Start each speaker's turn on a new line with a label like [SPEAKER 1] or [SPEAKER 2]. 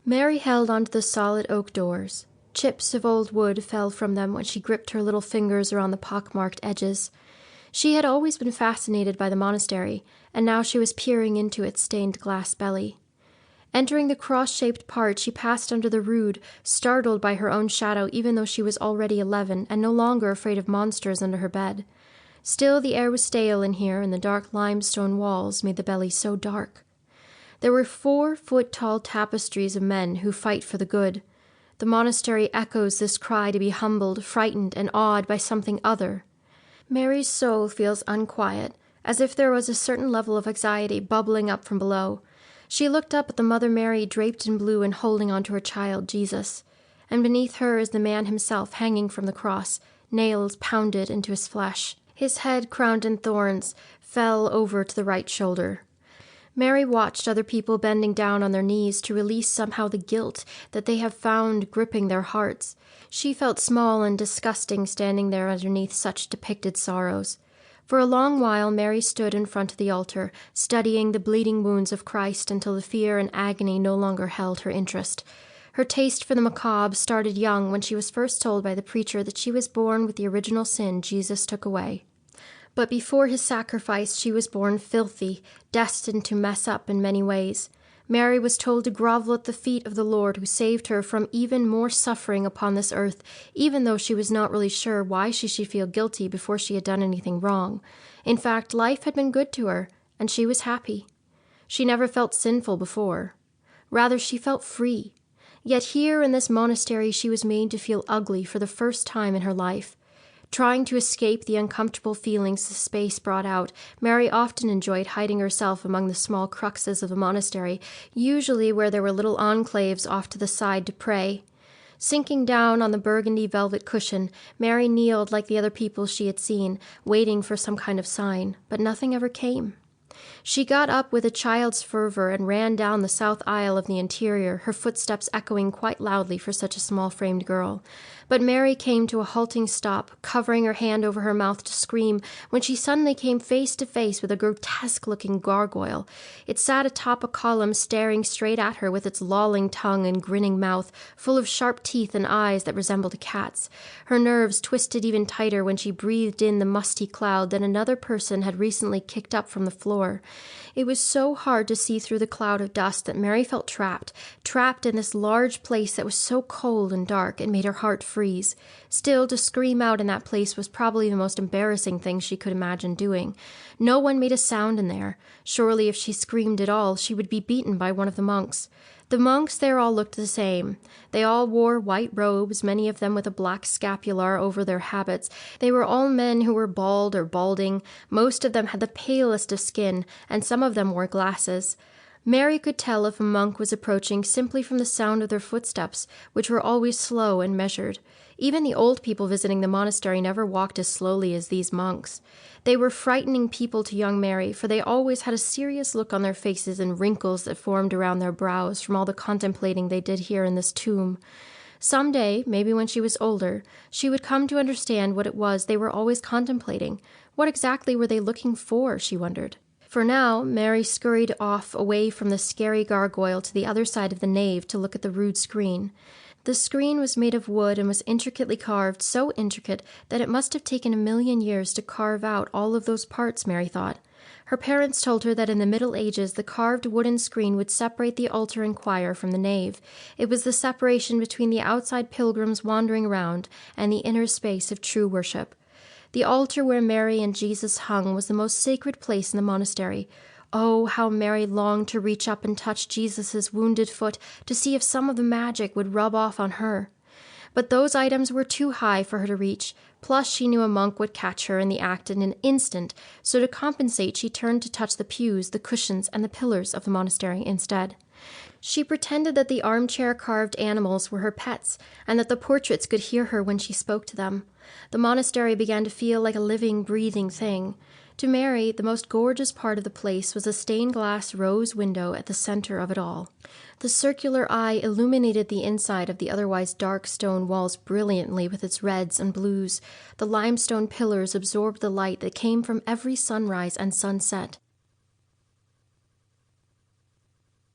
[SPEAKER 1] Mary held onto the solid oak doors. Chips of old wood fell from them when she gripped her little fingers around the pockmarked edges. She had always been fascinated by the monastery, and now she was peering into its stained glass belly. Entering the cross-shaped part, she passed under the rood, startled by her own shadow even though she was already 11 and no longer afraid of monsters under her bed. Still, the air was stale in here, and the dark limestone walls made the belly so dark. There were 4-foot-tall tapestries of men who fight for the good. The monastery echoes this cry to be humbled, frightened, and awed by something other. Mary's soul feels unquiet, as if there was a certain level of anxiety bubbling up from below. She looked up at the Mother Mary draped in blue and holding onto her child, Jesus, and beneath her is the man himself hanging from the cross, nails pounded into his flesh. His head, crowned in thorns, fell over to the right shoulder. Mary watched other people bending down on their knees to release somehow the guilt that they have found gripping their hearts. She felt small and disgusting standing there underneath such depicted sorrows. For a long while Mary stood in front of the altar, studying the bleeding wounds of Christ until the fear and agony no longer held her interest. Her taste for the macabre started young when she was first told by the preacher that she was born with the original sin Jesus took away. But before his sacrifice she was born filthy, destined to mess up in many ways. Mary was told to grovel at the feet of the Lord who saved her from even more suffering upon this earth, even though she was not really sure why she should feel guilty before she had done anything wrong. In fact, life had been good to her, and she was happy. She never felt sinful before. Rather, she felt free. Yet here in this monastery she was made to feel ugly for the first time in her life. Trying to escape the uncomfortable feelings the space brought out, Mary often enjoyed hiding herself among the small cruxes of the monastery, usually where there were little enclaves off to the side to pray. Sinking down on the burgundy velvet cushion, Mary kneeled like the other people she had seen, waiting for some kind of sign, but nothing ever came. She got up with a child's fervor and ran down the south aisle of the interior, her footsteps echoing quite loudly for such a small-framed girl. But Mary came to a halting stop, covering her hand over her mouth to scream, when she suddenly came face to face with a grotesque-looking gargoyle. It sat atop a column, staring straight at her with its lolling tongue and grinning mouth, full of sharp teeth and eyes that resembled a cat's. Her nerves twisted even tighter when she breathed in the musty cloud that another person had recently kicked up from the floor. It was so hard to see through the cloud of dust that Mary felt trapped in this large place that was so cold and dark it made her heart freeze. Still, to scream out in that place was probably the most embarrassing thing she could imagine doing. No one made a sound in there. Surely if she screamed at all, she would be beaten by one of the monks. The monks there all looked the same. They all wore white robes, many of them with a black scapular over their habits. They were all men who were bald or balding. Most of them had the palest of skin, and some of them wore glasses. Mary could tell if a monk was approaching simply from the sound of their footsteps, which were always slow and measured. Even the old people visiting the monastery never walked as slowly as these monks. They were frightening people to young Mary, for they always had a serious look on their faces and wrinkles that formed around their brows from all the contemplating they did here in this tomb. Some day, maybe when she was older, she would come to understand what it was they were always contemplating. What exactly were they looking for, she wondered. For now, Mary scurried off away from the scary gargoyle to the other side of the nave to look at the rude screen. The screen was made of wood and was intricately carved, so intricate that it must have taken 1,000,000 years to carve out all of those parts, Mary thought. Her parents told her that in the Middle Ages the carved wooden screen would separate the altar and choir from the nave. It was the separation between the outside pilgrims wandering around and the inner space of true worship. The altar where Mary and Jesus hung was the most sacred place in the monastery. Oh, how Mary longed to reach up and touch Jesus' wounded foot to see if some of the magic would rub off on her. But those items were too high for her to reach, plus she knew a monk would catch her in the act in an instant, so to compensate she turned to touch the pews, the cushions, and the pillars of the monastery instead. She pretended that the armchair-carved animals were her pets, and that the portraits could hear her when she spoke to them. The monastery began to feel like a living, breathing thing. To Mary, the most gorgeous part of the place was a stained-glass rose window at the center of it all. The circular eye illuminated the inside of the otherwise dark stone walls brilliantly with its reds and blues. The limestone pillars absorbed the light that came from every sunrise and sunset.